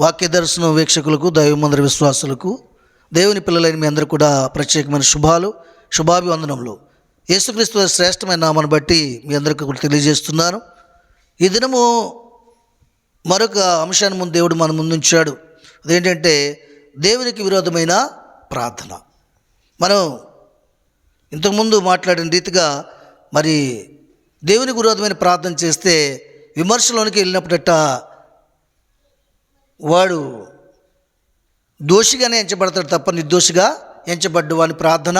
వాక్య దర్శనం వీక్షకులకు, దైవమందిర విశ్వాసులకు, దేవుని పిల్లలైన మీ అందరూ కూడా ప్రత్యేకమైన శుభాభివందనములు. యేసుక్రీస్తు శ్రేష్టమైన నామాన్ని బట్టి మీ అందరికీ కూడా తెలియజేస్తున్నాను. ఈ దినము మరొక అంశాన్ని దేవుడు మన ముందుంచాడు. అదేంటంటే దేవునికి విరోధమైన ప్రార్థన. మనం ఇంతకుముందు మాట్లాడిన రీతిగా మరి దేవునికి విరోధమైన ప్రార్థన చేస్తే విమర్శలోనికి వెళ్ళినప్పుడట వాడు దోషిగానే ఎంచబడతాడు తప్ప నిర్దోషిగా ఎంచబడ్డు వాని ప్రార్థన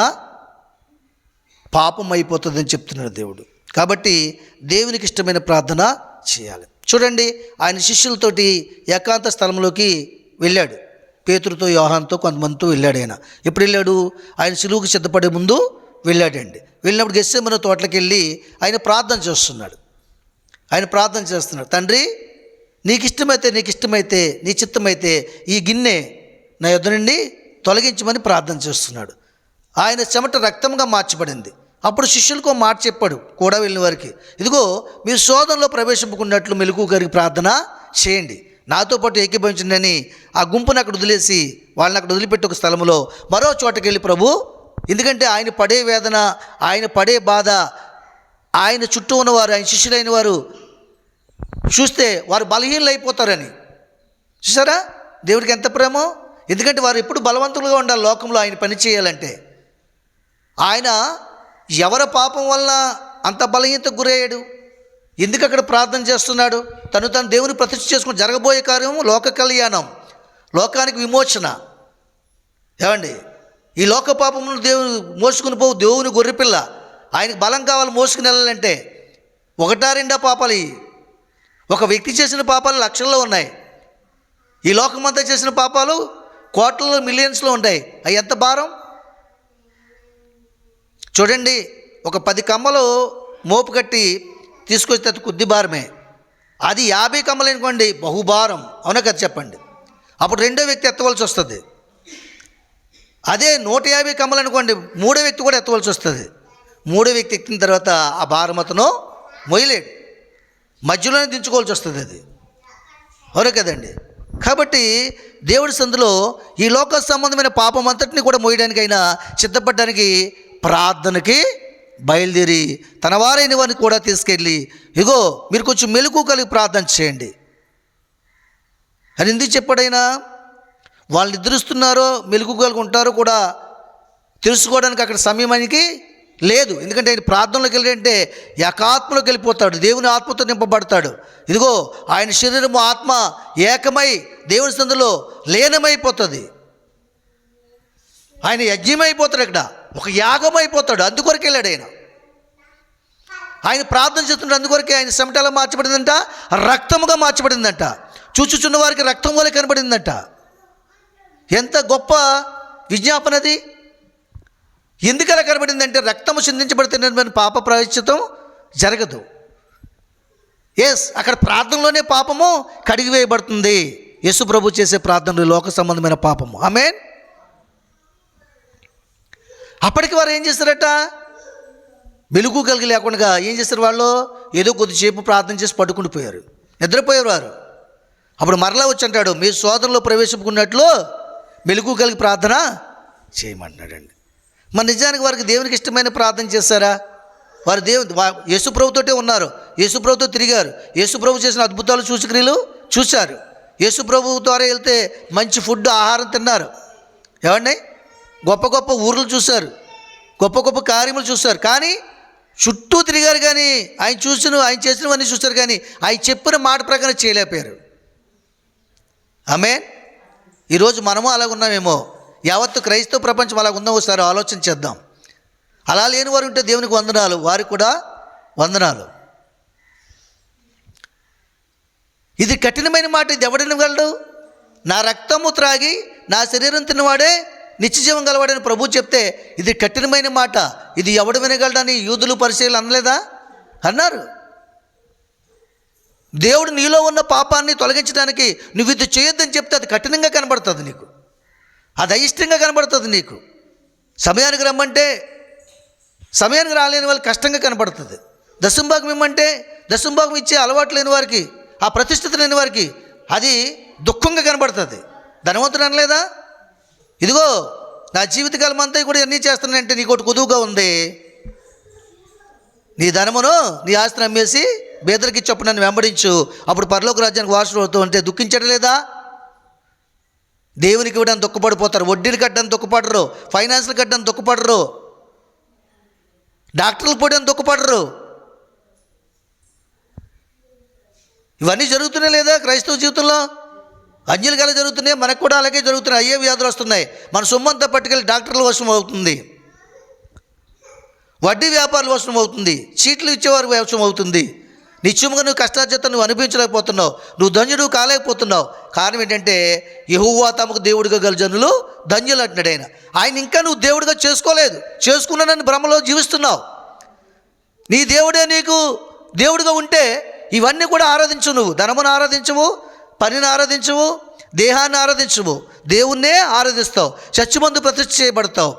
పాపం అయిపోతుందని చెప్తున్నాడు దేవుడు. కాబట్టి దేవునికి ఇష్టమైన ప్రార్థన చేయాలి. చూడండి, ఆయన శిష్యులతోటి ఏకాంత స్థలంలోకి వెళ్ళాడు. పేతురుతో, యోహానుతో, కొంతమందితో వెళ్ళాడు. ఎప్పుడు వెళ్ళాడు? ఆయన సిలువకు సిద్ధపడే ముందు వెళ్ళాడండి. వెళ్ళినప్పుడు గెత్సేమనే తోటలోకి వెళ్ళి ఆయన ప్రార్థన చేస్తున్నాడు. తండ్రి, నీకు ఇష్టమైతే నీ చిత్తమైతే ఈ గిన్నె నా యొద్ద నుండి తొలగించమని ప్రార్థన చేస్తున్నాడు. ఆయన చెమట రక్తంగా మార్చబడింది. అప్పుడు శిష్యులకు మాట చెప్పాడు కూడా వెళ్ళిన వారికి, ఇదిగో మీరు శోధనలో ప్రవేశింపుకున్నట్లు మెలకువ కలిగి ప్రార్థన చేయండి, నాతో పాటు ఏకీభవించండి. ఆ గుంపును అక్కడ వదిలేసి వాళ్ళని అక్కడ వదిలిపెట్టి ఒక స్థలంలో మరో చోటకి వెళ్ళి, ప్రభు, ఎందుకంటే ఆయన పడే వేదన, ఆయన పడే బాధ ఆయన చుట్టూ ఉన్నవారు, ఆయన శిష్యులైన వారు చూస్తే వారు బలహీనలు అయిపోతారని. చూసారా దేవుడికి ఎంత ప్రేమో? ఎందుకంటే వారు ఎప్పుడు బలవంతులుగా ఉండాలి లోకంలో ఆయన పని చేయాలంటే. ఆయన ఎవరి పాపం వల్ల అంత బలహీనతకు గురయ్యాడు? ఎందుకు అక్కడ ప్రార్థన చేస్తున్నాడు? తను దేవుని ప్రతిష్ఠ చేసుకుని జరగబోయే కార్యము లోక కళ్యాణం, లోకానికి విమోచన. ఏమండి, ఈ లోక పాపమును దేవుని మోసుకుని పోవు దేవుని గొర్రెపిల్ల. ఆయనకు బలం కావాలి మోసుకుని వెళ్ళాలంటే. ఒకటా రెండా పాపాలు? ఒక వ్యక్తి చేసిన పాపాలు లక్షల్లో ఉన్నాయి. ఈ లోకమంతా చేసిన పాపాలు కోట్లలో, మిలియన్స్లో ఉంటాయి. అవి ఎంత భారం చూడండి. ఒక 10 కమ్మలు మోపు కట్టి తీసుకొస్తే అది కొద్ది భారమే. అది 50 కమ్మలు అనుకోండి, బహుభారం. అవునా కదా చెప్పండి? అప్పుడు రెండో వ్యక్తి ఎత్తవలసి వస్తుంది. అదే 150 కమ్మలు అనుకోండి, మూడో వ్యక్తి కూడా ఎత్తవలసి వస్తుంది. మూడో వ్యక్తి ఎక్కిన తర్వాత ఆ భారం అతను మొయ్యలేడు, మధ్యలోనే దించుకోవాల్సి వస్తుంది. అది అవును కదండి? కాబట్టి దేవుడి సందులో ఈ లోక సంబంధమైన పాపం అంతటిని కూడా మోయడానికైనా సిద్ధపడడానికి ప్రార్థనకి బయలుదేరి తన వారైన వారిని కూడా తీసుకెళ్ళి, ఇగో మీరు కొంచెం మెలకువ కలిగి ప్రార్థన చేయండి అని ఎందుకు చెప్పాడైనా? వాళ్ళు నిద్రిస్తున్నారో మెలకువ కలిగి ఉంటారో కూడా తెలుసుకోవడానికి అక్కడ సమయం ఆయనకి లేదు. ఎందుకంటే ఆయన ప్రార్థనలోకి వెళ్ళాడంటే ఏకాత్మలోకి వెళ్ళిపోతాడు, దేవుని ఆత్మతో నింపబడతాడు. ఇదిగో ఆయన శరీరము ఆత్మ ఏకమై దేవుని సందులో లీనమైపోతుంది. ఆయన యజ్ఞమైపోతాడు, ఇక్కడ ఒక యాగం అయిపోతాడు. అందుకొరకు వెళ్ళాడు ఆయన ప్రార్థన చేస్తున్నాడు. అందుకొరకే ఆయన చెమట ఎలా మార్చబడిందంట? రక్తముగా మార్చబడిందంట. చూచుచున్న వారికి రక్తం వలె కనబడిందంట. ఎంత గొప్ప విజ్ఞాపన అది! ఎందుకలా కనబడిందంటే రక్తము చిందించబడితే పాప ప్రాయశ్చిత్తం జరగదు. అక్కడ ప్రార్థనలోనే పాపము కడిగివేయబడుతుంది. యేసు ప్రభు చేసే ప్రార్థనలు లోక సంబంధమైన పాపము. ఆమేన్. అప్పటికి వారు ఏం చేస్తారట? మెలుగు కలిగి లేకుండా ఏం చేస్తారు? వాళ్ళు ఏదో కొద్దిసేపు ప్రార్థన చేసి పడుకుని పోయారు, నిద్రపోయారు వారు. అప్పుడు మరలా వచ్చి అంటాడు, మీ సోదరులో ప్రవేశించుకున్నట్లు మెలుగు కలిగి ప్రార్థన చేయమంటున్నాడండి. మరి నిజానికి వారికి దేవునికి ఇష్టమైన ప్రార్థన చేస్తారా? వారు యేసుప్రభుతోటే ఉన్నారు, యేసుప్రభుతో తిరిగారు, యేసుప్రభు చేసిన అద్భుతాలు సూచక్రియలు చూశారు, యేసుప్రభు ద్వారా వెళ్తే మంచి ఫుడ్ ఆహారం తిన్నారు. ఏమండి, గొప్ప గొప్ప ఊర్లు చూశారు, గొప్ప గొప్ప కార్యములు చూశారు. కానీ చుట్టూ తిరిగారు, కానీ ఆయన చేసినవన్నీ చూశారు, కానీ ఆయన చెప్పిన మాట ప్రకారం చేయలేకపోయారు. ఆమేన్. ఈరోజు మనము అలాగ ఉన్నామేమో, యావత్తు క్రైస్తవ ప్రపంచం అలాగ ఉందో ఒకసారి ఆలోచన చేద్దాం. అలా లేని వారు ఉంటే దేవునికి వందనాలు, వారికి కూడా వందనాలు. ఇది కఠినమైన మాట. ఇది ఎవడనగలడు? నా రక్తము త్రాగి నా శరీరం తిన్నవాడే నిత్యజీవం గలవాడని ప్రభు చెప్తే ఇది కఠినమైన మాట. ఇది ఎవడు వినగలడని యూదులు, పరిసయ్యులు అనలేదా? అన్నారు. దేవుడు నీలో ఉన్న పాపాన్ని తొలగించడానికి నువ్వు ఇది చేయొద్దని చెప్తే అది కఠినంగా కనబడుతుంది నీకు, అది అయిష్టంగా కనబడుతుంది నీకు. సమయానికి రమ్మంటే సమయానికి రాలేని వాళ్ళకి కష్టంగా కనబడుతుంది. దశంభాగం ఇమ్మంటే దశంభాగం ఇచ్చే అలవాటు లేని వారికి, ఆ ప్రతిష్ఠిత లేని వారికి అది దుఃఖంగా కనబడుతుంది. ధనవంతుడు అనలేదా, ఇదిగో నా జీవితకాలం అంతా కూడా ఎన్ని చేస్తానంటే నీకు ఒకటి కుదువుగా ఉంది, నీ ధనమును నీ ఆస్తిని అమ్మేసి బేదరికి ఇచ్చి నన్ను వెంబడించు, అప్పుడు పరలోక రాజ్యానికి వారసుడు అవుతూ అంటే దుఃఖించడం లేదా? దేవునికి ఇవ్వడానికి దుఃఖపడిపోతారు, వడ్డీలు కట్టడానికి దుఃఖపడరు, ఫైనాన్స్లు కట్టడానికి దుఃఖపడరు, డాక్టర్లు పోయడానికి దుఃఖపడరు. ఇవన్నీ జరుగుతున్నాయి లేదా క్రైస్తవ జీవితంలో? అన్యులకి ఎలా జరుగుతున్నాయి, మనకు కూడా అలాగే జరుగుతున్నాయి. అయ్యే వ్యాధులు వస్తున్నాయి, మన సొమ్మంతా పట్టుకెళ్ళి డాక్టర్ల వశం అవుతుంది, వడ్డీ వ్యాపారుల వశం అవుతుంది, చీట్లు ఇచ్చేవారి వశం అవుతుంది. నిత్యముగా నువ్వు కష్టార్జితం నువ్వు అనిపించలేకపోతున్నావు, నువ్వు ధన్యుడు కాలేకపోతున్నావు. కారణం ఏంటంటే యెహోవా తమకు దేవుడిగా గల జనులు ధన్యులు అంటున్నాడు ఆయన. ఆయన ఇంకా నువ్వు దేవుడిగా చేసుకోలేదు, చేసుకున్నానని భ్రమలో జీవిస్తున్నావు. నీ దేవుడే నీకు దేవుడిగా ఉంటే ఇవన్నీ కూడా ఆరాధించవు. నువ్వు ధనమును ఆరాధించవు, పనిని ఆరాధించవు, దేహాన్ని ఆరాధించవు, దేవుణ్ణే ఆరాధిస్తావు, చచ్చిమందు ప్రతిష్ఠ చేయబడతావు.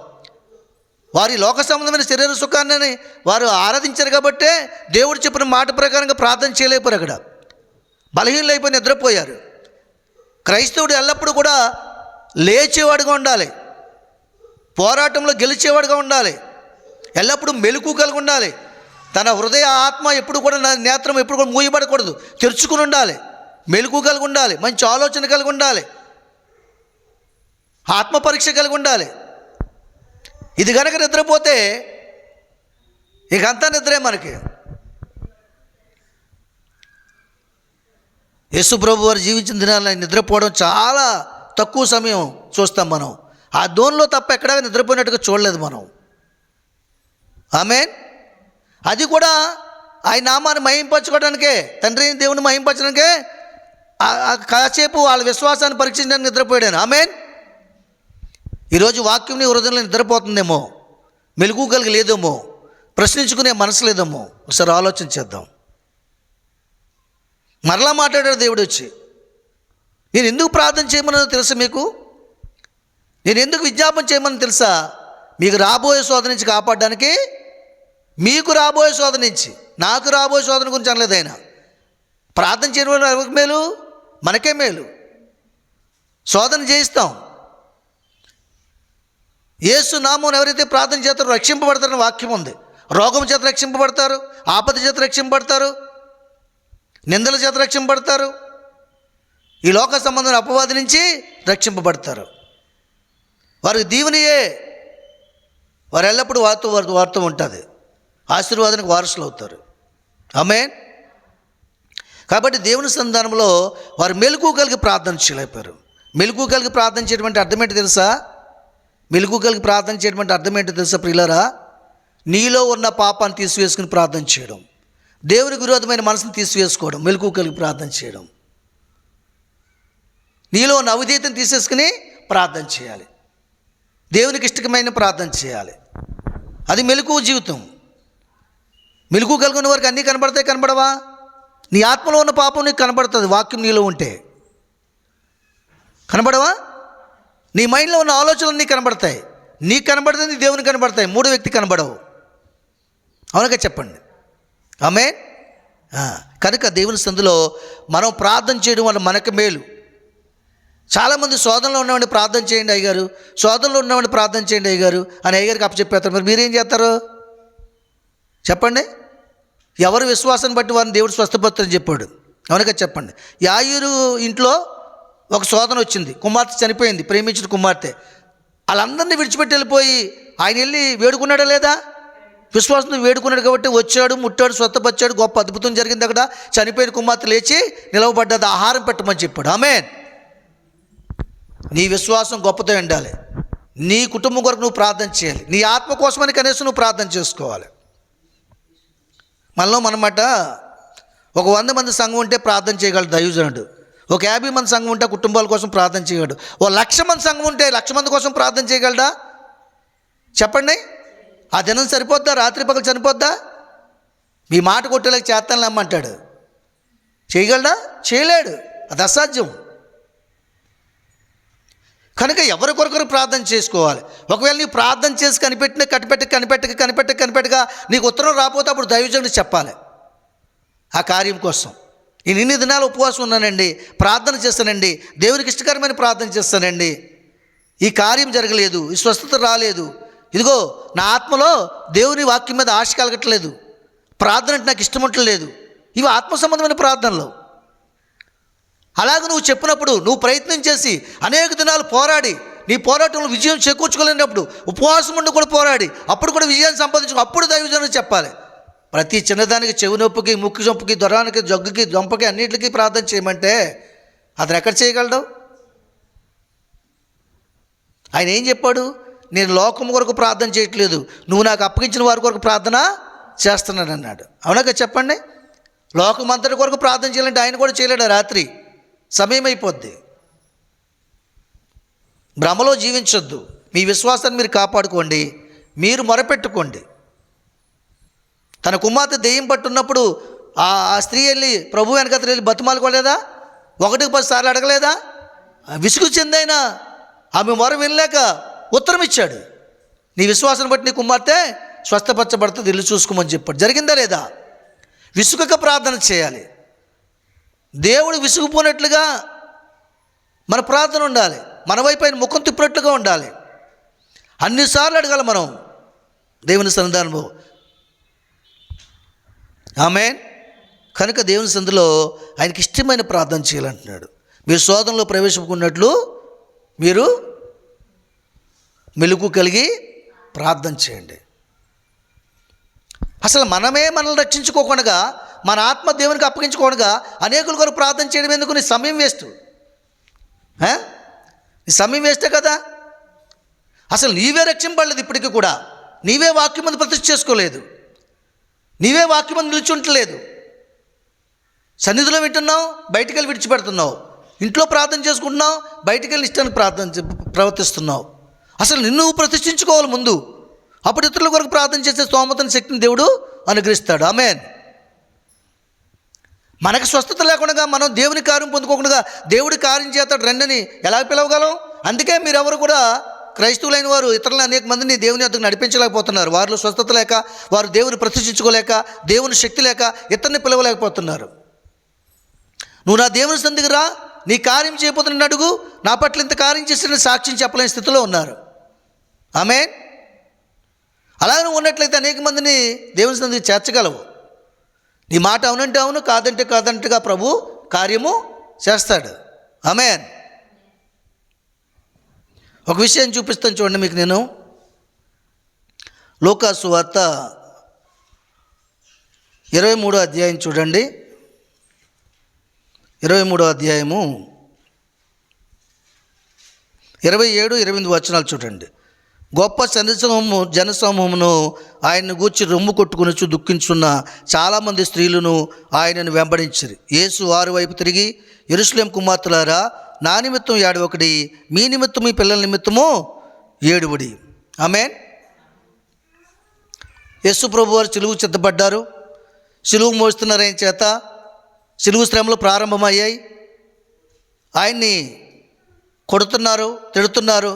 వారి లోక సంబంధమైన శరీర సుఖాన్ని వారు ఆరాధించారు కాబట్టే దేవుడు చెప్పిన మాట ప్రకారంగా ప్రార్థన చేయలేకపోయారు, అక్కడ బలహీనలు అయిపోయి నిద్రపోయారు. క్రైస్తవుడు ఎల్లప్పుడూ కూడా లేచేవాడుగా ఉండాలి, పోరాటంలో గెలిచేవాడుగా ఉండాలి, ఎల్లప్పుడూ మెలకువ కలిగి ఉండాలి. తన హృదయ ఆత్మ ఎప్పుడు కూడా నేత్రం ఎప్పుడు కూడా మూయబడకూడదు, తెరుచుకుని ఉండాలి, మెలకువ కలిగి ఉండాలి, మంచి ఆలోచన కలిగి ఉండాలి, ఆత్మ పరీక్ష కలిగి ఉండాలి. ఇది కనుక నిద్రపోతే ఇక అంతా నిద్రే మనకి. యేసు ప్రభు వారు జీవించిన దినాల్లో నిద్రపోవడం చాలా తక్కువ సమయం చూస్తాం మనం. ఆ దోన్లో తప్ప ఎక్కడా నిద్రపోయినట్టుగా చూడలేదు మనం. ఆమేన్. అది కూడా ఆయన నామాన్ని మహింపరచుకోవడానికే, తండ్రి దేవుని మహింపరచడానికే కాసేపు వాళ్ళ విశ్వాసాన్ని పరీక్షించడానికి నిద్రపోయాను. ఆమేన్. ఈరోజు వాక్యం నీ హృదయంలో నిద్రపోతుందేమో, మెలుగు కలిగి లేదేమో, ప్రశ్నించుకునే మనసు లేదేమో. ఒకసారి ఆలోచన చేద్దాం. మరలా మాట్లాడాడు దేవుడు వచ్చి. నేను ఎందుకు ప్రార్థన చేయమని తెలుసా మీకు? నేను ఎందుకు విజ్ఞాపన చేయమని తెలుసా? మీకు రాబోయే శోధన నుంచి కాపాడడానికి, మీకు రాబోయే శోధన నుంచి, నాకు రాబోయే శోధన గురించి అనలేదు ఆయన. ప్రార్థన చేయడం వల్ల ఎవరికి మేలు? మనకే మేలు. శోధన చేయిస్తాం. యేసు నామం ఎవరైతే ప్రార్థన చేస్తారో రక్షింపబడతారని వాక్యం ఉంది. రోగం చేత రక్షింపబడతారు, ఆపద చేత రక్షింపబడతారు, నిందల చేత రక్షింపబడతారు, ఈ లోక సంబంధమైన అపవాది నుంచి రక్షింపబడతారు. వారికి దీవెనయే, వారు ఎల్లప్పుడూ వారితో ఉంటుంది, ఆశీర్వాదానికి వారసులు అవుతారు. ఆమేన్. కాబట్టి దేవుని సంధానంలో వారు మెలకువ కలిగి ప్రార్థన చేయలేపారు. మెలకువ కలిగి ప్రార్థన చేయడం అంటే అర్థం ఏంటో తెలుసా? మెలకువ కలిగి ప్రార్థన చేయడం అంటే అర్థం ఏంటో తెలుసా ప్రియులారా? నీలో ఉన్న పాపాన్ని తీసివేసుకుని ప్రార్థన చేయడం, దేవునికి విరోధమైన మనసును తీసివేసుకోవడం, మెలకువ కలిగి ప్రార్థన చేయడం. నీలో ఉన్న అవిధేయతను తీసేసుకుని ప్రార్థన చేయాలి, దేవునికి ఇష్టమైన ప్రార్థన చేయాలి. అది మెలకువ జీవితం. మెలకువ కలిగిన వారికి అన్నీ కనబడతాయి, కనబడవా? నీ ఆత్మలో ఉన్న పాపం నీకు కనబడుతుంది, వాక్యం నీలో ఉంటే. కనబడవా? నీ మైండ్లో ఉన్న ఆలోచనలు నీకు కనబడతాయి, నీకు కనబడుతుంది, దేవునికి కనబడతాయి, మూడో వ్యక్తి కనబడవు. అవునగా చెప్పండి. ఆమేన్. కనుక దేవుని సందులో మనం ప్రార్థన చేయడం వల్ల మనకు మేలు. చాలామంది శోధనలో ఉన్నవాడిని ప్రార్థన చేయండి అయ్యగారు, శోధనలో ఉన్నవాడిని ప్రార్థన చేయండి అయ్యగారు అని అయ్యగారికి అప్పచెప్పేస్తారు. మరి మీరేం చేస్తారు చెప్పండి? ఎవరు విశ్వాసాన్ని బట్టి వారిని దేవుడు స్వస్థపరుస్తారని చెప్పాడు. అవునగా చెప్పండి. యాయీరు ఇంట్లో ఒక శోధన వచ్చింది, కుమార్తె చనిపోయింది, ప్రేమించిన కుమార్తె. వాళ్ళందరినీ విడిచిపెట్టి వెళ్ళిపోయి ఆయన వెళ్ళి వేడుకున్నాడా లేదా? విశ్వాసంతో వేడుకున్నాడు కాబట్టి వచ్చాడు, ముట్టాడు, స్వస్థపరిచాడు, గొప్ప అద్భుతం జరిగింది. అక్కడ చనిపోయిన కుమార్తె లేచి నిలవబడ్డది, ఆహారం పెట్టమని చెప్పాడు. ఆమేన్. నీ విశ్వాసం గొప్పతో ఉండాలి. నీ కుటుంబం కొరకు నువ్వు ప్రార్థన చేయాలి, నీ ఆత్మ కోసమని కనీసం నువ్వు ప్రార్థన చేసుకోవాలి. మనలో మనమాట ఒక 100 మంది సంఘం ఉంటే ప్రార్థన చేయగలడు దైవజనుడు, ఒక 50 మంది సంఘం ఉంటే కుటుంబాల కోసం ప్రార్థన చేయగలడు, ఓ 1,00,000 మంది సంఘం ఉంటే 1,00,000 మంది కోసం ప్రార్థన చేయగలడా? చెప్పండి. ఆ దినం సరిపోద్దా? రాత్రి పగలు సరిపోద్దా? మీ మాట కొట్టేలాగా చేస్తాను నమ్మంటాడు, చేయగలడా? చేయలేడు, అది అసాధ్యం. కనుక ఎవరి కొరకొరు ప్రార్థన చేసుకోవాలి. ఒకవేళ నీవు ప్రార్థన చేసి కనిపెట్టగా నీకు ఉత్తరం రాకపోతే అప్పుడు దైవజనుడు చెప్పాలి ఆ కార్యం కోసం. నేను ఇన్ని దినాలు ఉపవాసం ఉన్నానండి, ప్రార్థన చేస్తానండి, దేవునికి ఇష్టకరమైన ప్రార్థన చేస్తానండి, ఈ కార్యం జరగలేదు, ఈ స్వస్థత రాలేదు, ఇదిగో నా ఆత్మలో దేవుని వాక్యం మీద ఆశ కలగట్లేదు, ప్రార్థన అంటే నాకు ఇష్టం ఉండలేదు. ఇవి ఆత్మ సంబంధమైన ప్రార్థనలు. అలాగే నువ్వు చెప్పినప్పుడు, నువ్వు ప్రయత్నం చేసి అనేక దినాలు పోరాడి నీ పోరాటంలో విజయం చేకూర్చుకోలేనప్పుడు ఉపవాసం ఉండి కూడా పోరాడి అప్పుడు కూడా విజయాన్ని సంపాదించుకో, అప్పుడు దైవజనులకు చెప్పాలి. ప్రతి చిన్నదానికి చెవి నొప్పికి, ముక్కు నొప్పికి, జ్వరానికి, జగ్గుకి, దొంపకి అన్నిటికీ ప్రార్థన చేయమంటే అతను ఎక్కడ చేయగలడు? ఆయన ఏం చెప్పాడు? నేను లోకం కొరకు ప్రార్థన చేయట్లేదు, నువ్వు నాకు అప్పగించిన వారి కొరకు ప్రార్థన చేస్తున్నాను అన్నాడు. అవునా కదా? చెప్పండి. లోకం అంతటి కొరకు ప్రార్థన చేయాలంటే ఆయన కూడా చేయలేడు. రాత్రి సమయం అయిపోద్ది. భ్రమలో జీవించొద్దు. మీ విశ్వాసాన్ని మీరు కాపాడుకోండి, మీరు మొరపెట్టుకోండి. తన కుమార్తె దెయ్యం పట్టున్నప్పుడు ఆ స్త్రీ వెళ్ళి ప్రభు వెనకతలు వెళ్ళి బతిమాలుకోలేదా? 1-10 సార్లు అడగలేదా? విసుగు చెందైనా ఆమె మొర వినలేక ఉత్తరం ఇచ్చాడు, నీ విశ్వాసాన్ని బట్టి నీ కుమార్తె స్వస్థపరచబడుతుంది, ఇల్లు చూసుకోమని చెప్పాడు. జరిగిందా లేదా? విసుగక ప్రార్థన చేయాలి. దేవుడు విసుగుపోయినట్లుగా మన ప్రార్థన ఉండాలి. మన వైపు ఆయన ముఖం తిప్పినట్లుగా ఉండాలి. అన్నిసార్లు అడగాలి మనం దేవుని సన్నిధానంలో. ఆమేన్. కనుక దేవుని సన్నిధిలో ఆయనకి ఇష్టమైన ప్రార్థన చేయాలంటున్నాడు. మీరు శోధనలో ప్రవేశించుకున్నట్లు మీరు మెలుకు కలిగి ప్రార్థన చేయండి. అసలు మనమే మనల్ని రక్షించుకోకుండా, మన ఆత్మ దేవునికి అప్పగించుకోకుండా అనేకుల కొరకు ప్రార్థన చేయడం ఎందుకు? నీ సమయం వేస్ట్. నీ సమయం వేస్టే కదా. అసలు నీవే రక్షింపబడలేదు. ఇప్పటికీ కూడా నీవే వాక్యం మీద ప్రతిష్ఠ చేసుకోలేదు, నీవే వాక్యం మీద నిలుచుంటలేదు. సన్నిధిలో వింటున్నావు, బయటికి వెళ్ళి విడిచిపెడుతున్నావు. ఇంట్లో ప్రార్థన చేసుకుంటున్నావు, బయటికి వెళ్ళి ఇష్టానికి ప్రవర్తిస్తున్నావు. అసలు నిన్ను ప్రతిష్ఠించుకోవాలి ముందు. అప్పుడు ఇతరుల కొరకు ప్రార్థన చేసే స్తోమతని, శక్తిని దేవుడు అనుగ్రహిస్తాడు. ఆమేన్. మనకు స్వస్థత లేకుండా మనం దేవుని కార్యం పొందుకోకుండా దేవుడి కార్యం చేస్తాడు రండని ఎలా పిలవగలం? అందుకే మీరెవరు కూడా క్రైస్తవులైన వారు ఇతరులను అనేక మందిని దేవుని వద్దకు నడిపించలేకపోతున్నారు. వారిలో స్వస్థత లేక, వారు దేవుని ప్రతిష్ఠించుకోలేక, దేవుని శక్తి లేక ఇతరుని పిలవలేకపోతున్నారు. నువ్వు నా దేవుని సన్నిధికి రా, నీ కార్యం చేయకపోతే నన్ను అడుగు, నా పట్ల ఇంత కార్యం చేసిన సాక్ష్యం చెప్పలేని స్థితిలో ఉన్నారు. ఆమేన్. అలాగే నువ్వు ఉన్నట్లయితే అనేక మందిని దేవుని సన్నిధికి చేర్చగలవు. నీ మాట అవునంటే అవును, కాదంటే కాదంటగా ప్రభు కార్యము చేస్తాడు. ఆమేన్. ఒక విషయం చూపిస్తాను చూడండి మీకు. నేను లూకా సువార్త 23వ అధ్యాయం చూడండి. 23వ అధ్యాయము 27-28 వచనాలు చూడండి. గొప్ప జనసమూహమును ఆయన్ను గూర్చి రొమ్ము కొట్టుకుని దుఃఖించున్న చాలామంది స్త్రీలను ఆయనను వెంబడించిరి. యేసు వారి వైపు తిరిగి, యెరూషలేము కుమార్తెలారా, నా నిమిత్తం ఏడవకుడి, మీ నిమిత్తం మీ పిల్లల నిమిత్తము ఏడువుడి. ఆమేన్. యేసు ప్రభు వారు సిలువు సిద్ధపడ్డారు. సిలువు మోస్తున్నారు. ఆయన చేత సిలువు శ్రమలు ప్రారంభమయ్యాయి. ఆయన్ని కొడుతున్నారు, తిడుతున్నారు,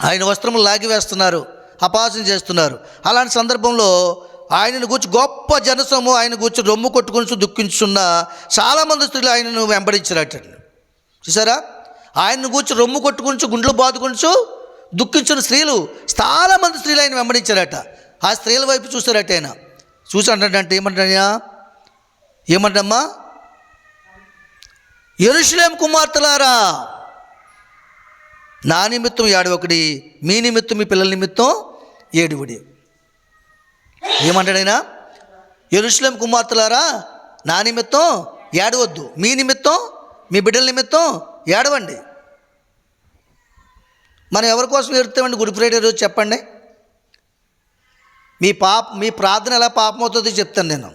ఆయన వస్త్రములు లాగివేస్తున్నారు, అపహాస్యం చేస్తున్నారు. అలాంటి సందర్భంలో ఆయనను గూర్చి గొప్ప జనసమూహం ఆయన గూర్చి రొమ్ము కొట్టుకుని దుఃఖించున్న చాలామంది స్త్రీలు ఆయనను వెంబడించారట. చూసారా? ఆయనను గూర్చి రొమ్ము కొట్టుకుని, గుండ్లు బాదుకుని దుఃఖించిన స్త్రీలు, చాలామంది స్త్రీలు ఆయన వెంబడించారట. ఆ స్త్రీల వైపు చూసారట. ఆయన చూసి అంటే ఏమంటమ్మా? యెరూషలేము కుమార్తెలారా, నా నిమిత్తం ఏడవకుడి, మీ నిమిత్తం మీ పిల్లల నిమిత్తం ఏడువుడి. ఏమంటాడైనా? యెరూషలేము కుమార్తెలారా, నా నిమిత్తం ఏడవద్దు, మీ నిమిత్తం మీ బిడ్డల నిమిత్తం ఏడవండి. మనం ఎవరి కోసం ఏడుతామండి గుడ్ ఫ్రైడే రోజు? చెప్పండి. మీ ప్రార్థన ఎలా పాపం అవుతుందో చెప్తాను నేను.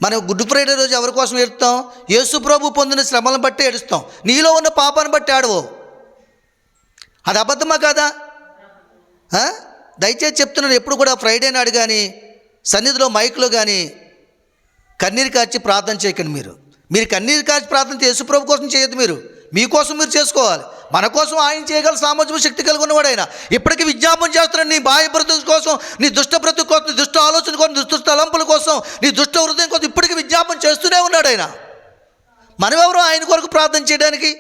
మనం గుడ్ ఫ్రైడే రోజు ఎవరి కోసం ఏడుస్తాం? యేసు ప్రభు పొందిన శ్రమలను బట్టి ఏడుస్తాం. నీలో ఉన్న పాపాన్ని బట్టి ఏడవో. అది అబద్ధమా కాదా? దయచేసి చెప్తున్నాను, ఎప్పుడు కూడా ఫ్రైడే నాడు కానీ సన్నిధిలో మైక్లో కానీ కన్నీరు కార్చి ప్రార్థన చేయకండి. మీరు మీరు కన్నీరు కార్చి ప్రార్థన యేసుప్రభు కోసం చేయొద్దు, మీరు మీకోసం మీరు చేసుకోవాలి. మన కోసం ఆయన చేయగల సామర్థ్యం శక్తి కలిగి ఉన్నవాడు ఆయన. ఇప్పటికీ విజ్ఞాపన చేస్తున్నాడు నీ బాహ్య బ్రతుకు కోసం, నీ దుష్ట బ్రతుకు కోసం, నీ దుష్ట ఆలోచన కోసం, దుష్ట తలంపుల కోసం, నీ దుష్ట హృదయం కోసం ఇప్పటికీ విజ్ఞాపన చేస్తూనే ఉన్నాడు ఆయన. మనమెవరో ఆయన కొరకు ప్రార్థన చేయడానికి?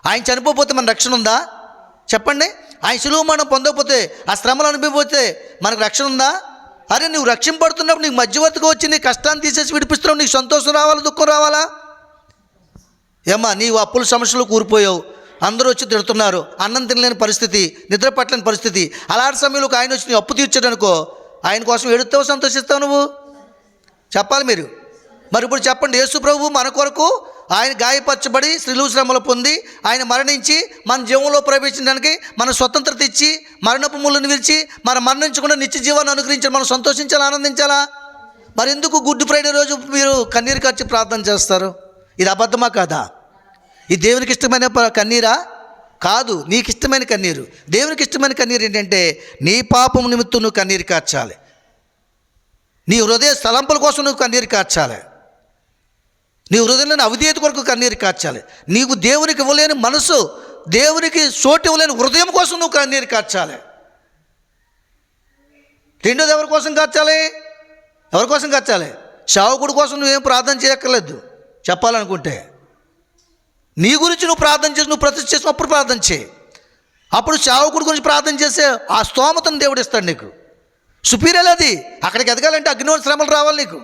ఆయన చనిపోతే మన రక్షణ ఉందా చెప్పండి? ఆయన సులువు మనం పొందకపోతే, ఆ శ్రమలు అనుభవిపోతే మనకు రక్షణ ఉందా? అరే నువ్వు రక్షింపడుతున్నప్పుడు నీకు మధ్యవర్తిగా వచ్చి నీ కష్టాన్ని తీసేసి విడిపిస్తున్నావు, నీకు సంతోషం రావాలా దుఃఖం రావాలా? ఏమ్మా నీవు అప్పుల సమస్యలు కూరిపోయావు, అందరూ వచ్చి తిడుతున్నారు, అన్నం తినలేని పరిస్థితి, నిద్ర పట్టలేని పరిస్థితి. అలాంటి సమయంలో ఆయన వచ్చి నీ అప్పు తీర్చాడనుకో, ఆయన కోసం ఏడుస్తావు సంతోషిస్తావు నువ్వు? చెప్పాలి మీరు. మరి ఇప్పుడు చెప్పండి, యేసు ప్రభు మన కొరకు ఆయన గాయపరచబడి శిలువ శ్రమలు పొంది ఆయన మరణించి మన జీవంలో ప్రవేశించడానికి మన స్వతంత్రత ఇచ్చి మరణపు ముళ్ళను విరిచి మనం మరణించకుండా నిత్య జీవాన్ని అనుగ్రహించాలి. మనం సంతోషించాలా ఆనందించాలా? మరి ఎందుకు గుడ్ ఫ్రైడే రోజు మీరు కన్నీరు కార్చి ప్రార్థన చేస్తారు? ఇది అబద్ధమా కాదా? ఇది దేవునికి ఇష్టమైన కన్నీరా? కాదు, నీకు ఇష్టమైన కన్నీరు. దేవునికి ఇష్టమైన కన్నీరు ఏంటంటే నీ పాపం నిమిత్తం నువ్వు కన్నీరు కార్చాలి, నీ హృదయ స్థలంపుల కోసం నువ్వు కన్నీరు కార్చాలి, నీ హృదయంలోని అవిధేయత కొరకు కన్నీరు కార్చాలి, నీకు దేవునికి ఇవ్వలేని మనసు, దేవునికి చోటు ఇవ్వలేని హృదయం కోసం నువ్వు కన్నీరు కార్చాలి. రెండోది ఎవరి కోసం కార్చాలి? ఎవరి కోసం కార్చాలి? సేవకుడి కోసం నువ్వేం ప్రార్థన చేయక్కర్లేదు. చెప్పాలనుకుంటే నీ గురించి నువ్వు ప్రార్థన చేసి నువ్వు ప్రతిష్ఠ చేసి అప్పుడు ప్రార్థన చేయి. అప్పుడు సేవకుడి గురించి ప్రార్థన చేసే ఆ స్తోమతను దేవుడు ఇస్తాడు నీకు. సుపీరియల్ అది. అక్కడికి ఎదగాలంటే అగ్నివర్ణ శ్రమలు రావాలి నీకు.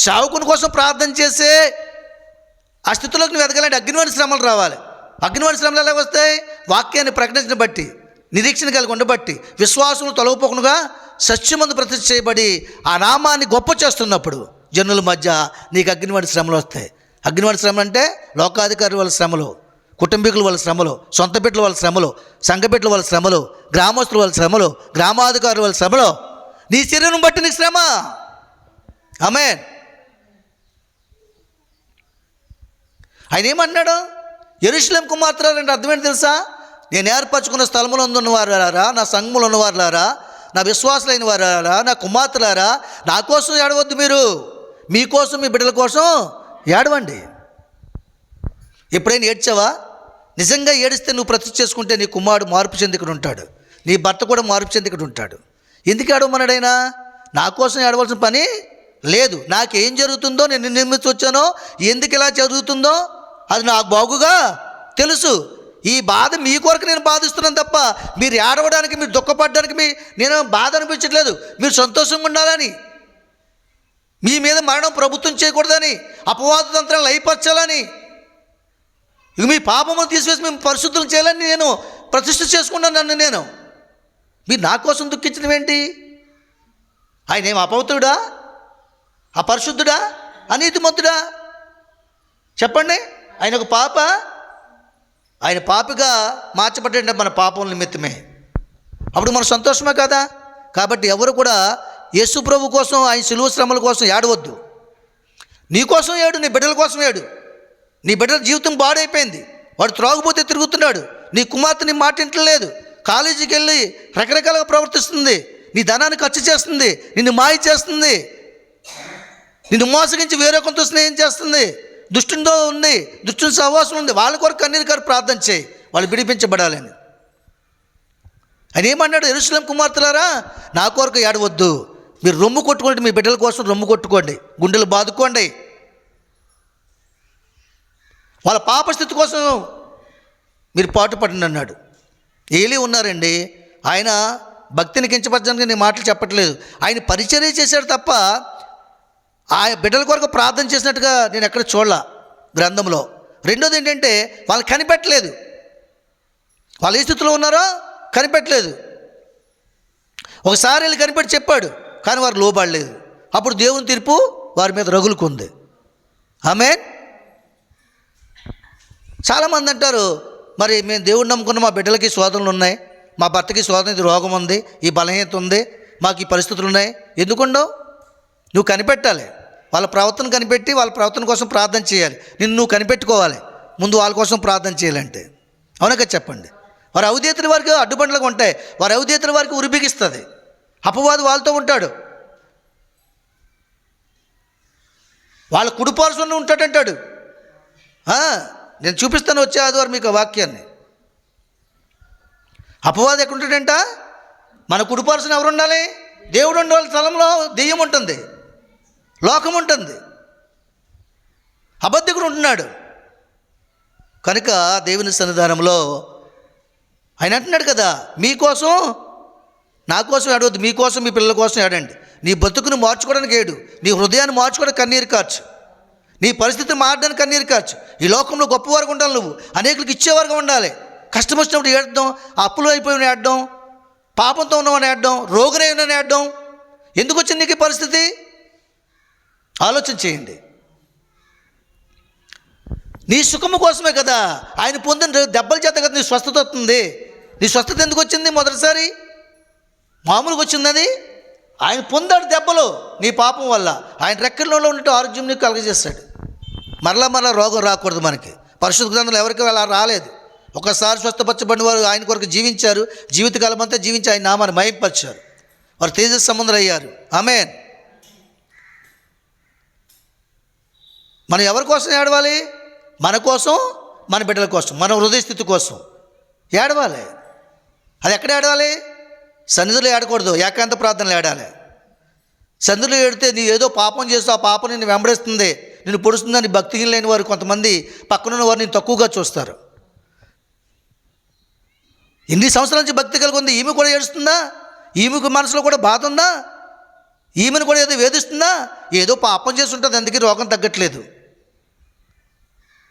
సేవకుని కోసం ప్రార్థన చేసే ఆ స్థితిలోకి నువ్వు ఎదగాలంటే అగ్నివర్ణ శ్రమలు రావాలి. అగ్నివర్ణ శ్రమలు ఎలా వస్తాయి? వాక్యాన్ని ప్రకటించిన బట్టి, నిరీక్షణ కలిగి ఉండబట్టి, విశ్వాసం తొలగిపోకుండా సత్యమందు ప్రతిష్ఠ చేయబడి ఆ నామాన్ని గొప్ప చేస్తున్నప్పుడు జనుల మధ్య నీకు అగ్నివర్ణ శ్రమలు వస్తాయి. అగ్నివర్ణ శ్రమలు అంటే లోకాధికారుల వాళ్ళ శ్రమలు, కుటుంబీకుల వాళ్ళ శ్రమలు, సొంత బిడ్డల వాళ్ళ శ్రమలు, సంఘ బిడ్డల వాళ్ళ శ్రమలు, గ్రామస్తుల వాళ్ళ శ్రమలు, గ్రామాధికారుల వాళ్ళ శ్రమలు, నీ శరీరం బట్టి నీకు శ్రమ. ఆమేన్. ఆయన ఏమన్నాడు? యెరూషలేము కుమార్తెలారా అంటే అర్థం ఏంటి తెలుసా? నేను ఏర్పరచుకున్న స్థలములో ఉన్నవారారా, నా సంఘములో ఉన్నవారులారా, నా విశ్వాసులైన వారారా, నా కుమార్తెలారా, నా కోసం ఏడవద్దు, మీరు మీకోసం మీ బిడ్డల కోసం ఏడవండి. ఎప్పుడైనా ఏడ్చావా? నిజంగా ఏడిస్తే నువ్వు ప్రతిష్ఠ చేసుకుంటే నీ కుమారుడు మార్పు చెంది ఇక్కడ ఉంటాడు, నీ భర్త కూడా మార్పు చెంది ఇక్కడ ఉంటాడు. ఎందుకు ఏడవమన్నాడైనా? నా కోసం ఏడవలసిన పని లేదు. నాకేం జరుగుతుందో, నేను నిర్మించి వచ్చానో, ఎందుకు ఇలా జరుగుతుందో అది నాకు బాగుగా తెలుసు. ఈ బాధ మీ కొరకు నేను బాధిస్తున్నాను తప్ప మీరు ఏడవడానికి, మీరు దుఃఖపడడానికి నేను బాధ అనిపించట్లేదు. మీరు సంతోషంగా ఉండాలని, మీ మీద మరణం ప్రభుత్వం చేయకూడదని, అపవాద తంత్రాలు లయపరచాలని, ఇక మీ పాపము తీసివేసి మేము పరిశుద్ధులు చేయాలని నేను ప్రతిష్ఠ చేసుకున్నాను నన్ను నేను. మీరు నా కోసం దుఃఖించడం ఏంటి? ఆయన ఏం అపవిత్రుడా, అపరిశుద్ధుడా, అనీతిమంతుడా? చెప్పండి. ఆయన ఒక పాప, ఆయన పాపిగా మార్చబడ్డాడంటే మన పాపం నిమిత్తమే. అప్పుడు మన సంతోషమే కదా. కాబట్టి ఎవరు కూడా యేసు ప్రభు కోసం, ఆయన శిలువ శ్రమల కోసం ఏడవద్దు. నీ కోసం ఏడు, నీ బిడ్డల కోసం ఏడు. నీ బిడ్డల జీవితం పాడైపోయింది, వాడు త్రాగుపోతే తిరుగుతున్నాడు, నీ కుమార్తె నీ మాట ఇంటలేదు, కాలేజీకి వెళ్ళి రకరకాలుగా ప్రవర్తిస్తుంది, నీ ధనాన్ని ఖర్చు చేస్తుంది, నిన్ను మాయ చేస్తుంది, నిన్ను మోసగించి వేరే కొంత స్నేహం చేస్తుంది, దుష్టునితో ఉంది, దుష్టుని సహవాసం ఉంది. వాళ్ళ కొరకు కన్నీరు గారు ప్రార్థన చేయి, వాళ్ళు విడిపించబడాలని. ఆయన ఏమన్నాడు? యెరూషలేము కుమార్తెలారా, నా కొరకు ఏడవద్దు, మీరు రొమ్ము కొట్టుకోండి, మీ బిడ్డల కోసం రొమ్ము కొట్టుకోండి, గుండెలు బాదుకోండి. వాళ్ళ పాపస్థితి కోసం మీరు పాటుపడండి అన్నాడు. ఏలీ ఉన్నారండి, ఆయన భక్తిని కించపరచడానికి నేను మాటలు చెప్పట్లేదు, ఆయన పరిచర్య చేశాడు తప్ప ఆ బిడ్డల కొరకు ప్రార్థన చేసినట్టుగా నేను ఎక్కడ చూడలా గ్రంథంలో. రెండోది ఏంటంటే వాళ్ళు కనిపెట్టలేదు, వాళ్ళు ఏ స్థితిలో ఉన్నారో కనిపెట్టలేదు. ఒకసారి వెళ్ళి కనిపెట్టి చెప్పాడు, కానీ వారు లోబడలేదు. అప్పుడు దేవుని తీర్పు వారి మీద రగులుకుంది. ఆమేన్. చాలామంది అంటారు, మరి మేము దేవుడిని నమ్ముకున్న మా బిడ్డలకి శోధనలు ఉన్నాయి, మా భర్తకి శోధన, ఇది రోగం ఉంది, ఈ బలహీనత ఉంది, మాకు ఈ పరిస్థితులు ఉన్నాయి. ఎందుకుండవు? నువ్వు కనిపెట్టాలి, వాళ్ళ ప్రవర్తన కనిపెట్టి వాళ్ళ ప్రవర్తన కోసం ప్రార్థన చేయాలి. నువ్వు కనిపెట్టుకోవాలి ముందు వాళ్ళ కోసం ప్రార్థన చేయాలంటే. అవునా కదా చెప్పండి. వారి అవిధేయతల వారికి అడ్డుబండ్లుగా ఉంటాయి, వారి అవిధేయతల వారికి ఉరిబిగిస్తుంది, అపవాది వాళ్ళతో ఉంటాడు. వాళ్ళ కుడిపార్శ్వన ఉంటాడంటాడు. నేను చూపిస్తాను వచ్చే ఆదివారం మీకు ఆ వాక్యాన్ని. అపవాది ఎక్కడ ఉంటాడంట? మన కుడిపార్శ్వన ఎవరు ఉండాలి? దేవుడు ఉండే వాళ్ళ స్థలంలో దెయ్యం ఉంటుంది, లోకం ఉంటుంది, అబద్ధికుడు ఉంటున్నాడు. కనుక దేవుని సన్నిధానంలో ఆయన అంటున్నాడు కదా, మీకోసం నా కోసం ఏడవద్దు, మీకోసం మీ పిల్లల కోసం ఏడండి. నీ బతుకును మార్చుకోవడానికి ఏడు, నీ హృదయాన్ని మార్చుకోవడానికి కన్నీరు కార్చు, నీ పరిస్థితిని మారడానికి కన్నీరు కార్చు. ఈ లోకంలో గొప్పవారుగా ఉండాలి, నువ్వు అనేకులకు ఇచ్చేవారుగా ఉండాలి. కష్టం వచ్చినప్పుడు ఏడడం, అప్పులు అయిపోయిన ఏడడం, పాపంతో ఉన్నవాడిని ఏడడం, రోగురైన ఏడడం. ఎందుకు వచ్చింది నీకు ఈ పరిస్థితి? ఆలోచన చేయండి. నీ సుఖము కోసమే కదా, ఆయన పొందిన దెబ్బల చేత కదా నీ స్వస్థత వస్తుంది. నీ స్వస్థత ఎందుకు వచ్చింది? మొదటిసారి మామూలుగా వచ్చింది అది. ఆయన పొందాడు దెబ్బలు నీ పాపం వల్ల. ఆయన రెక్కల్లో ఉన్నట్టు ఆరోగ్యం నీకు కలగజేస్తాడు. మరలా రోగం రాకూడదు మనకి. పరిశుద్ధ గ్రంథంలో ఎవరికి అలా రాలేదు. ఒకసారి స్వస్థపరచబడిన వారు ఆయన కొరకు జీవించారు, జీవితకాలం అంతా జీవించి ఆయన నామాన్ని మహింపరిచారు, వారు తేజస్సు సంబంధులు అయ్యారు. ఆమేన్. మనం ఎవరి కోసం ఏడవాలి? మన కోసం, మన బిడ్డల కోసం, మన హృదయ స్థితి కోసం ఏడవాలి. అది ఎక్కడ ఏడవాలి? సన్నిధిలో ఏడకూడదు, ఏకాంత ప్రార్థనలు ఏడాలి. సన్నిధిలో ఏడితే నీ ఏదో పాపం చేస్తూ ఆ పాపం నిన్ను వెంబడిస్తుంది, నిన్ను పొడుస్తుందని భక్తిహీన లేని వారు కొంతమంది పక్కనున్న వారు నేను తక్కువగా చూస్తారు. ఎన్ని సంవత్సరాల నుంచి భక్తి కలిగి ఉంది, ఈమె కూడా ఏడుస్తుందా? ఈమెకు మనసులో కూడా బాధ ఉందా? ఈమెను కూడా ఏదో వేధిస్తుందా? ఏదో పాపం చేసి ఉంటుంది అందుకే రోగం తగ్గట్లేదు,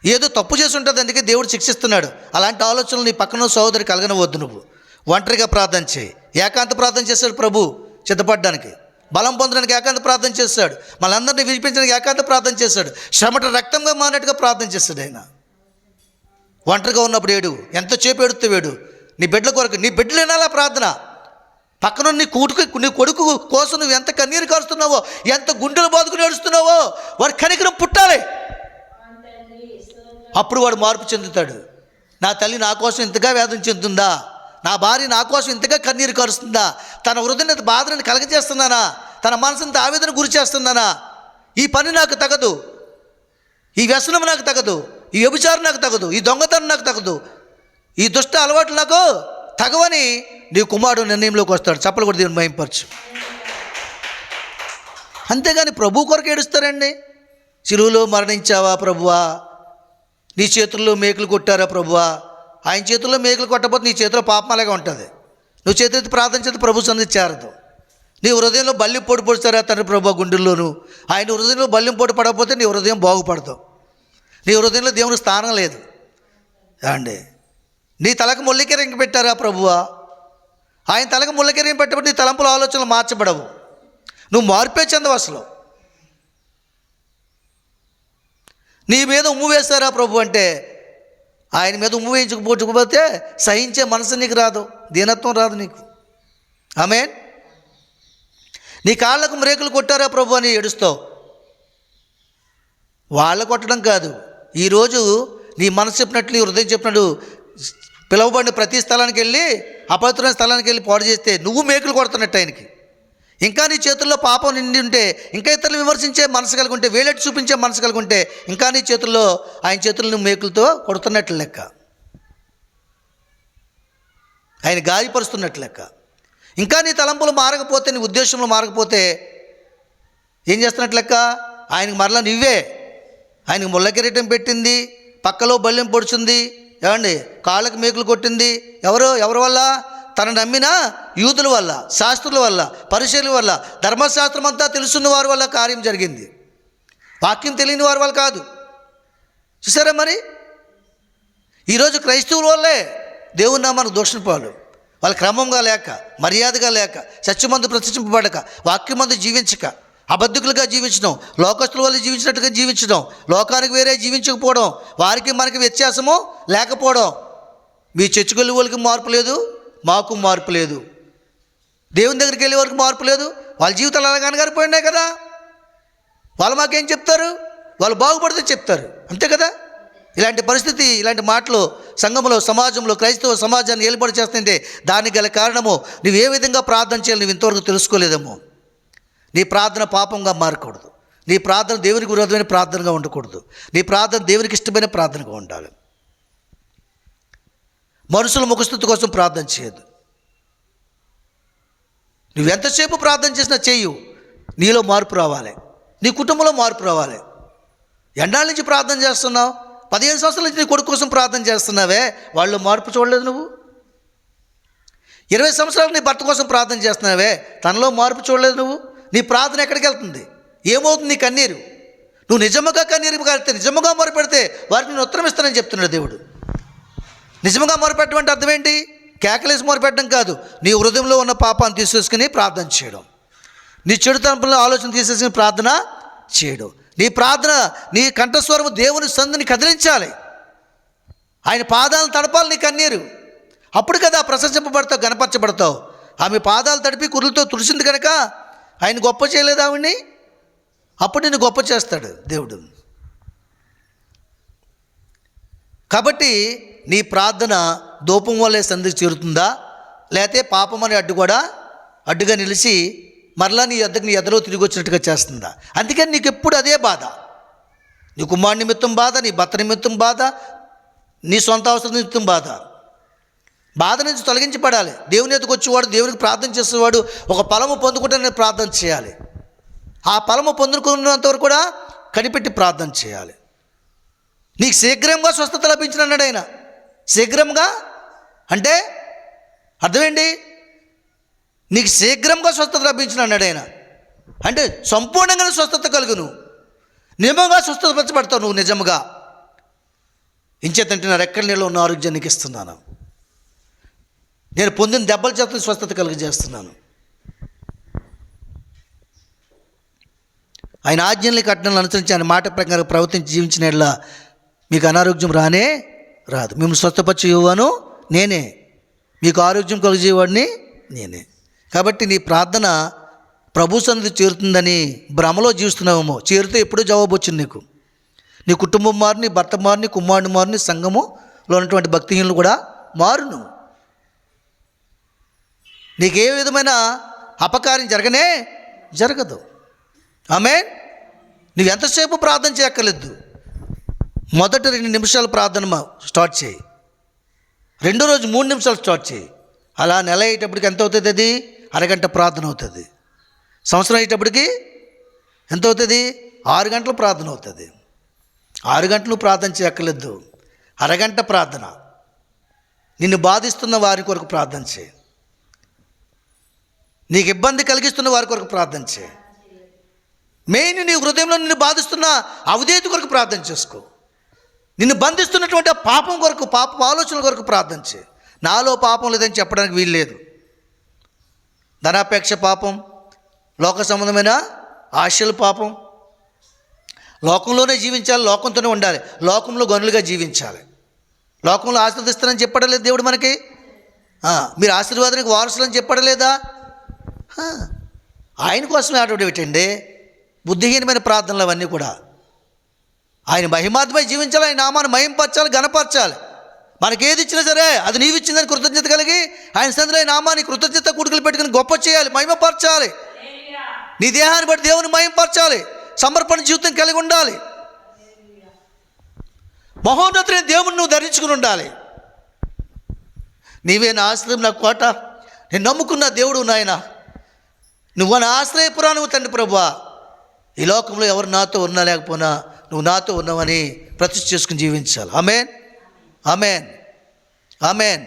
ఏదో తప్పు చేసి ఉంటుంది అందుకే దేవుడు శిక్షిస్తున్నాడు. అలాంటి ఆలోచనలు నీ పక్కన సహోదరి కలగనవద్దు. నువ్వు ఒంటరిగా ప్రార్థన చేయి. ఏకాంత ప్రార్థన చేశాడు ప్రభు సిద్ధపడడానికి, బలం పొందడానికి ఏకాంత ప్రార్థన చేశాడు, మనందరినీ విడిపించడానికి ఏకాంత ప్రార్థన చేశాడు, శ్రమట రక్తంగా మారినట్టుగా ప్రార్థన చేశాడు. ఆయన ఒంటరిగా ఉన్నప్పుడు ఏడు, ఎంతసేపు ఏడుతూ వేడు. నీ బిడ్డల కొరకు, నీ బిడ్డలు వినాలా ప్రార్థన. పక్కన నీ కొడుకు కోసం నువ్వు ఎంత కన్నీరు కారుస్తున్నావో, ఎంత గుండెలు బాదుకుని ఏడుస్తున్నావో, వాడి కనికరం పుట్టాలి. అప్పుడు వాడు మార్పు చెందుతాడు. నా తల్లి నా కోసం ఇంతగా వేదన చెందుతుందా, నా భార్య నా కోసం ఇంతగా కన్నీరు కరుస్తుందా, తన హృదయ బాధను కలగజేస్తున్నానా, తన మనసుని ఆవేదన గురి చేస్తున్నానా, ఈ పని నాకు తగదు, ఈ వ్యసనం నాకు తగదు, ఈ వ్యభిచారం నాకు తగదు, ఈ దొంగతనం నాకు తగదు, ఈ దుష్ట అలవాట్లు నాకు తగవని నీ కుమారుడు నిర్ణయంలోకి వస్తాడు. చప్పలు కూడా దేవుని మహింపరచు. అంతేగాని ప్రభు కొరకు ఏడుస్తారండి. సిలువలో మరణించావా ప్రభువా, నీ చేతుల్లో మేకులు కొట్టారా ప్రభువా, ఆయన చేతుల్లో మేకులు కొట్టకపోతే నీ చేతిలో పాపమాలగా ఉంటుంది. నువ్వు చేతి ప్రార్థన చేస్తే ప్రభు సన్నిధి చేరదు. నీ హృదయంలో బల్యం పోటు పొడుస్తారా తండ్రి ప్రభు గుండెల్లోను, ఆయన హృదయంలో బల్యం పోటు పడకపోతే నీ హృదయం బాగుపడతావు. నీ హృదయంలో దేవుని స్థానం లేదు అండి. నీ తలకు ముళ్ళకెరింక పెట్టారా ప్రభువా, ఆయన తలకు ముళ్ళకెరింక పెట్టబట్టి నీ తలంపుల ఆలోచనలు మార్చబడవు, నువ్వు మార్పే చెందవు. అసలు నీ మీద ఉమ్ము వేశారా ప్రభు అంటే, ఆయన మీద ఉమ్ము వేయించకపోతే సహించే మనసు నీకు రాదు, దీనత్వం రాదు నీకు. ఆమేన్. నీ కాళ్ళకు మ్రేకులు కొట్టారా ప్రభు అని ఏడుస్తావు. వాళ్ళ కొట్టడం కాదు, ఈరోజు నీ మనసు చెప్పినట్లు, నీ హృదయం చెప్పినట్టు పిలువబడిన ప్రతి స్థలానికి వెళ్ళి, అపవిత్రమైన స్థలానికి వెళ్ళి పాడు చేస్తే నువ్వు మేకులు కొడుతున్నట్టు ఆయనకి. ఇంకా నీ చేతుల్లో పాపం నిండి ఉంటే, ఇంకా ఇతరులు విమర్శించే మనసు కలిగి ఉంటే, వేలెట్టి చూపించే మనసు కలిగి ఉంటే, ఇంకా నీ చేతుల్లో, ఆయన చేతులను మేకులతో కొడుతున్నట్లు లెక్క, ఆయన గాయపరుస్తున్నట్లు లెక్క. ఇంకా నీ తలంపులు మారకపోతే, నీ ఉద్దేశంలో మారకపోతే ఏం చేస్తున్నట్లు లెక్క. ఆయనకు మరలా నువ్వే, ఆయనకు ముళ్ళ కిరీటం పెట్టింది, పక్కలో బల్యం పొడుచుంది, ఏమండి కాళ్ళకి మేకులు కొట్టింది ఎవరి వల్ల? తన నమ్మిన యూదుల వల్ల, శాస్త్రుల వల్ల, పరిచయుల వల్ల, ధర్మశాస్త్రం అంతా తెలుసున్న వారి వల్ల కార్యం జరిగింది, వాక్యం తెలియని వారి వల్ల కాదు. చూసారా మరి? ఈరోజు క్రైస్తవుల వల్లే దేవుని నామానికి దూషణ పాలు. వాళ్ళు క్రమంగా లేక, మర్యాదగా లేక, సత్యమందు ప్రతిష్ఠింపబడక, వాక్యమందు జీవించక, అబద్ధికులుగా జీవించడం, లోకస్తుల వల్ల జీవించినట్టుగా జీవించడం, లోకానికి వేరే జీవించకపోవడం, వారికి మనకి వ్యత్యాసము లేకపోవడం. మీ చర్చికెళ్ళే వాళ్ళకి మార్పు లేదు, మాకు మార్పు లేదు, దేవుని దగ్గరికి వెళ్ళే వరకు మార్పు లేదు. వాళ్ళ జీవితాలు అలాగానే గారిపోయినాయి కదా. వాళ్ళు మాకేం చెప్తారు? వాళ్ళు బాగుపడితే చెప్తారు, అంతే కదా. ఇలాంటి పరిస్థితి, ఇలాంటి మాటలు సంఘంలో, సమాజంలో, క్రైస్తవ సమాజాన్ని ఏర్పాటు చేస్తుంటే దానికి గల కారణము నువ్వు ఏ విధంగా ప్రార్థన చేయాలి నువ్వు ఇంతవరకు తెలుసుకోలేదేమో. నీ ప్రార్థన పాపంగా మారకూడదు, నీ ప్రార్థన దేవునికి విరోధమైన ప్రార్థనగా ఉండకూడదు. నీ ప్రార్థన దేవునికి ఇష్టమైన ప్రార్థనగా ఉండాలి. మనుషుల ముఖస్థుతి కోసం ప్రార్థన చేయదు. నువ్వు ఎంతసేపు ప్రార్థన చేసినా చేయు, నీలో మార్పు రావాలి, నీ కుటుంబంలో మార్పు రావాలి. ఎండాల నుంచి ప్రార్థన చేస్తున్నావు, 15 సంవత్సరాల నుంచి నీ కొడుకు కోసం ప్రార్థన చేస్తున్నావే, వాళ్ళు మార్పు చూడలేదు. నువ్వు 20 సంవత్సరాలు నీ భర్త కోసం ప్రార్థన చేస్తున్నావే, తనలో మార్పు చూడలేదు. నువ్వు నీ ప్రార్థన ఎక్కడికి వెళ్తుంది? ఏమవుతుంది నీ కన్నీరు? నువ్వు నిజముగా కన్నీరు కాలితే, నిజముగా మొరపెడితే వారికి నేను ఉత్తరం ఇస్తానని చెప్తున్నాడు దేవుడు. నిజముగా మొరపెట్టడం అంటే అర్థం ఏంటి? కేకలేసి మొరపెట్టడం కాదు, నీ హృదయంలో ఉన్న పాపాన్ని తీసేసుకుని ప్రార్థన చేయడం, నీ చెడు తలంపుల ఆలోచన తీసేసుకుని ప్రార్థన చేయడం. నీ ప్రార్థన, నీ కంఠస్వరము దేవుని సందుని కదిలించాలి, ఆయన పాదాలను తడపాలి నీ కన్నీరు. అప్పుడు కదా ప్రశంసింపబడతావు, గణపరచబడతావు. ఆమె పాదాలు తడిపి కురులతో తుడిసింది కనుక ఆయన గొప్ప చేయలేదు ఆవిడ్ని, అప్పుడు నిన్ను గొప్ప చేస్తాడు దేవుడు. కాబట్టి నీ ప్రార్థన ధూపం వల్లే సంధికి చేరుతుందా, లేకపోతే పాపం అనే అడ్డుగా నిలిచి మరలా నీ ఎద్దలో తిరిగి వచ్చినట్టుగా చేస్తుందా? అందుకని నీకు ఎప్పుడు అదే బాధ. నీ కుమారుడి నిమిత్తం బాధ, నీ భర్త నిమిత్తం బాధ, నీ సొంత అవసరం నిమిత్తం బాధ నుంచి తొలగించబడాలి. దేవుని ఎదుకు వచ్చేవాడు, దేవునికి ప్రార్థన చేసేవాడు ఒక ఫలము పొందుకుంటే ప్రార్థన చేయాలి. ఆ ఫలము పొందుకున్నంత వరకు కూడా కనిపెట్టి ప్రార్థన చేయాలి. నీకు శీఘ్రంగా స్వస్థత లభించిన అన్నాడు ఆయన. శీఘ్రంగా అంటే అర్థమేంటి? నీకు శీఘ్రంగా స్వస్థత లభించిన అన్నాడు ఆయన. అంటే సంపూర్ణంగా స్వస్థత కలుగును, నిజంగా స్వస్థపరచబడతావు నువ్వు నిజముగా. ఇంచేతంటే నా రెక్కల నీళ్ళు ఉన్న ఆరోగ్యాన్ని నీకు ఇస్తున్నాను, నేను పొందిన దెబ్బల చేత స్వస్థత కలుగజేస్తున్నాను. ఆయన ఆజ్ఞల్ని కట్టణాలను అనుసరించి ఆయన మాట ప్రకారం ప్రవర్తించి జీవించిన యెడల మీకు అనారోగ్యం రాదు. మేము స్వస్థపరిచేవాను నేనే, మీకు ఆరోగ్యం కలుగజేవాడిని నేనే. కాబట్టి నీ ప్రార్థన ప్రభు సన్నిధి చేరుతుందని భ్రమలో జీవిస్తున్నావేమో. చేరితే ఎప్పుడూ జవాబు వచ్చింది నీకు. నీ కుటుంబం మారు, నీ భర్త మారు, నీ కుమారుడు మారు, నీ సంఘములో ఉన్నటువంటి భక్తిహీనులు కూడా మారును. నీకే విధమైన అపకారం జరగదు. ఆమేన్. నువ్వు ఎంతసేపు ప్రార్థన చేయక్కర్లేదు. మొదట 2 నిమిషాలు ప్రార్థన స్టార్ట్ చేయి, రెండో రోజు 3 నిమిషాలు స్టార్ట్ చేయి. అలా నెల అయ్యేటప్పటికి ఎంత అవుతుంది? అది అరగంట ప్రార్థన అవుతుంది. సంవత్సరం అయ్యేటప్పటికి ఎంత అవుతుంది? 6 గంటలు ప్రార్థన అవుతుంది. 6 గంటలు ప్రార్థన చేయక్కర్లేదు, అరగంట ప్రార్థన. నిన్ను బాధిస్తున్న వారి కొరకు ప్రార్థన చేయి, నీకు ఇబ్బంది కలిగిస్తున్న వారి కొరకు ప్రార్థన చేయి. మెయిన్ నీ హృదయంలో నిన్ను బాధిస్తున్న అవిధేయత కొరకు ప్రార్థన చేసుకో. నిన్ను బంధిస్తున్నటువంటి ఆ పాపం కొరకు, పాపం ఆలోచనల కొరకు ప్రార్థన చేయి. నాలో పాపం లేదని చెప్పడానికి వీలు లేదు. ధనాపేక్ష పాపం, లోక సంబంధమైన ఆశలు పాపం. లోకంలోనే జీవించాలి, లోకంతోనే ఉండాలి, లోకంలో గనులుగా జీవించాలి. లోకంలో ఆశీర్వదిస్తానని చెప్పడలేదు దేవుడు మనకి. మీరు ఆశీర్వాదానికి వారసులని చెప్పడలేదా? ఆయన కోసమే ఆడవడం ఏంటండి? బుద్ధిహీనమైన ప్రార్థనలు అవన్నీ కూడా. ఆయన మహిమాత్మై జీవించాలి, ఆయన నామాన్ని మహింపరచాలి, గణపరచాలి. మనకేది ఇచ్చినా సరే అది నీవు ఇచ్చిందని కృతజ్ఞత కలిగి ఆయన సందులో నామాన్ని కృతజ్ఞత కూడుకలు పెట్టుకుని గొప్ప చేయాలి, మహిమపరచాలి. నీ దేహాన్ని బట్టి దేవుని మహిమపరచాలి, సమర్పణ జీవితం కలిగి ఉండాలి. మహోన్నతుడైన దేవుని నువ్వు ధరించుకుని ఉండాలి. నీవే నా ఆశ్రయం, నా కోట, నేను నమ్ముకున్న దేవుడు నాయన, నువ్వు నా ఆశ్రయపురాణము తండ్రి ప్రభువా. ఈ లోకంలో ఎవరు నాతో ఉన్నా లేకపోయినా నువ్వు నాతో ఉన్నావని ప్రతిష్ఠ చేసుకుని జీవించాలి. ఆమేన్, ఆమేన్, ఆమేన్.